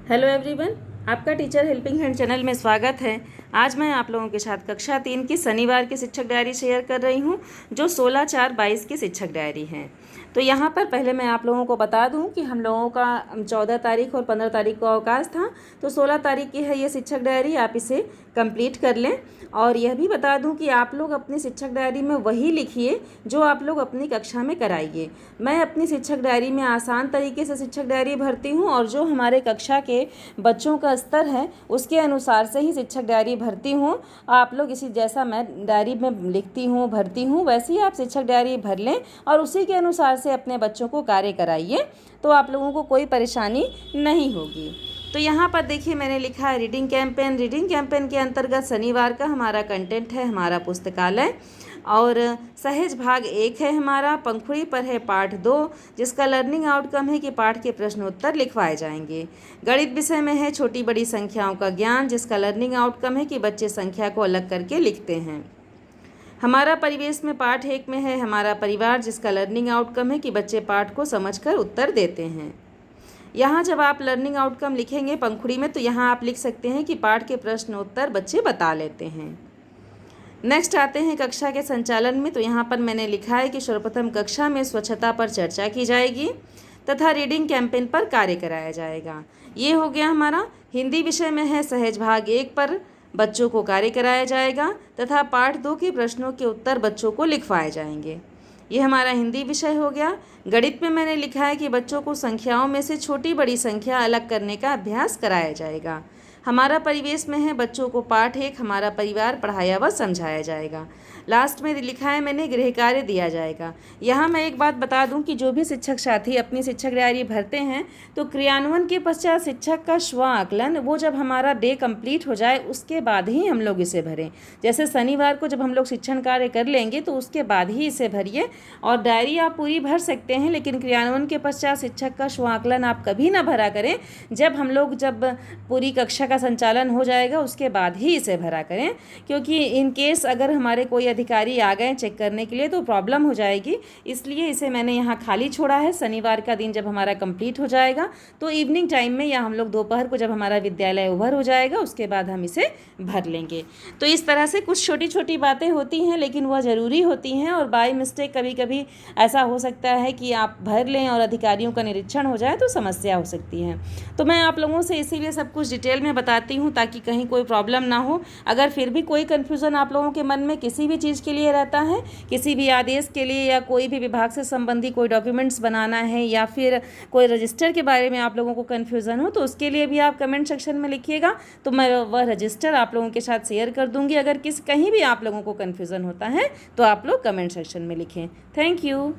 Hello everyone, आपका teacher helping hand channel में स्वागत है। आज मैं आप लोगों के साथ कक्षा 3 की शनिवार की शिक्षक डायरी शेयर कर रही हूं, जो 16/4/22 की शिक्षक डायरी है। तो यहां पर पहले मैं आप लोगों को बता दूं कि हम लोगों का 14 तारीख और 15 तारीख को अवकाश था, तो 16 तारीख की है ये शिक्षक डायरी। आप इसे कंप्लीट कर लें। और यह भी बता दूं कि आप लोग अपनी शिक्षक डायरी में वही लिखिए जो आप लोग अपनी कक्षा में कराइए। मैं अपनी शिक्षक डायरी में आसान तरीके से शिक्षक डायरी भरती हूँ और जो हमारे कक्षा के बच्चों का स्तर है उसके अनुसार से ही शिक्षक डायरी भरती हूँ। आप लोग इसी जैसा मैं डायरी में लिखती हूँ भरती हूँ वैसे ही आप शिक्षक डायरी भर लें और उसी के अनुसार से अपने बच्चों को कार्य कराइए, तो आप लोगों को कोई परेशानी नहीं होगी। तो यहाँ पर देखिए मैंने लिखा है रीडिंग कैंपेन। रीडिंग कैंपेन के अंतर्गत शनिवार का हमारा कंटेंट है हमारा पुस्तकालय, और सहज भाग 1 है हमारा। पंखुड़ी पर है पाठ 2, जिसका लर्निंग आउटकम है कि पाठ के प्रश्नोत्तर लिखवाए जाएंगे। गणित विषय में है छोटी बड़ी संख्याओं का ज्ञान, जिसका लर्निंग आउटकम है कि बच्चे संख्या को अलग करके लिखते हैं। हमारा परिवेश में पाठ 1 में है हमारा परिवार, जिसका लर्निंग आउटकम है कि बच्चे पाठ को समझकर उत्तर देते हैं। यहाँ जब आप लर्निंग आउटकम लिखेंगे पंखुड़ी में, तो यहाँ आप लिख सकते हैं कि पाठ के प्रश्नोत्तर बच्चे बता लेते हैं। नेक्स्ट आते हैं कक्षा के संचालन में। तो यहाँ पर मैंने लिखा है कि सर्वप्रथम कक्षा में स्वच्छता पर चर्चा की जाएगी तथा रीडिंग कैंपेन पर कार्य कराया जाएगा। ये हो गया हमारा। हिंदी विषय में है सहज भाग 1 पर बच्चों को कार्य कराया जाएगा तथा पाठ 2 के प्रश्नों के उत्तर बच्चों को लिखवाए जाएंगे। ये हमारा हिंदी विषय हो गया। गणित में मैंने लिखा है कि बच्चों को संख्याओं में से छोटी बड़ी संख्या अलग करने का अभ्यास कराया जाएगा। हमारा परिवेश में है बच्चों को पाठ 1 हमारा परिवार पढ़ाया व समझाया जाएगा। लास्ट में लिखा है मैंने गृह कार्य दिया जाएगा। यहाँ मैं एक बात बता दूं कि जो भी शिक्षक साथी अपनी शिक्षक डायरी भरते हैं, तो क्रियान्वयन के पश्चात शिक्षक का स्व आकलन वो जब हमारा डे कंप्लीट हो जाए उसके बाद ही हम लोग इसे भरें। जैसे शनिवार को जब हम लोग शिक्षण कार्य कर लेंगे तो उसके बाद ही इसे भरिए। और डायरी आप पूरी भर सकते हैं, लेकिन क्रियान्वयन के पश्चात शिक्षक का स्व आकलन आप कभी ना भरा करें। जब पूरी कक्षा का संचालन हो जाएगा उसके बाद ही इसे भरा करें, क्योंकि इन केस अगर हमारे कोई अधिकारी आ गए चेक करने के लिए तो प्रॉब्लम हो जाएगी। इसलिए इसे मैंने यहाँ खाली छोड़ा है। शनिवार का दिन जब हमारा कंप्लीट हो जाएगा तो इवनिंग टाइम में या हम लोग दोपहर को जब हमारा विद्यालय ओवर हो जाएगा उसके बाद हम इसे भर लेंगे। तो इस तरह से कुछ छोटी छोटी बातें होती हैं, लेकिन वह ज़रूरी होती हैं और बाय मिस्टेक कभी कभी ऐसा हो सकता है कि आप भर लें और अधिकारियों का निरीक्षण हो जाए तो समस्या हो सकती है। तो मैं आप लोगों से इसीलिए सब कुछ डिटेल में बताती हूँ ताकि कहीं कोई प्रॉब्लम ना हो। अगर फिर भी कोई कन्फ्यूज़न आप लोगों के मन में किसी भी चीज़ के लिए रहता है, किसी भी आदेश के लिए या कोई भी विभाग से संबंधी कोई डॉक्यूमेंट्स बनाना है या फिर कोई रजिस्टर के बारे में आप लोगों को कन्फ्यूज़न हो, तो उसके लिए भी आप कमेंट सेक्शन में लिखिएगा, तो मैं वह रजिस्टर आप लोगों के साथ शेयर कर दूँगी। अगर कहीं भी आप लोगों को कन्फ्यूज़न होता है तो आप लोग कमेंट सेक्शन में लिखें। Thank you.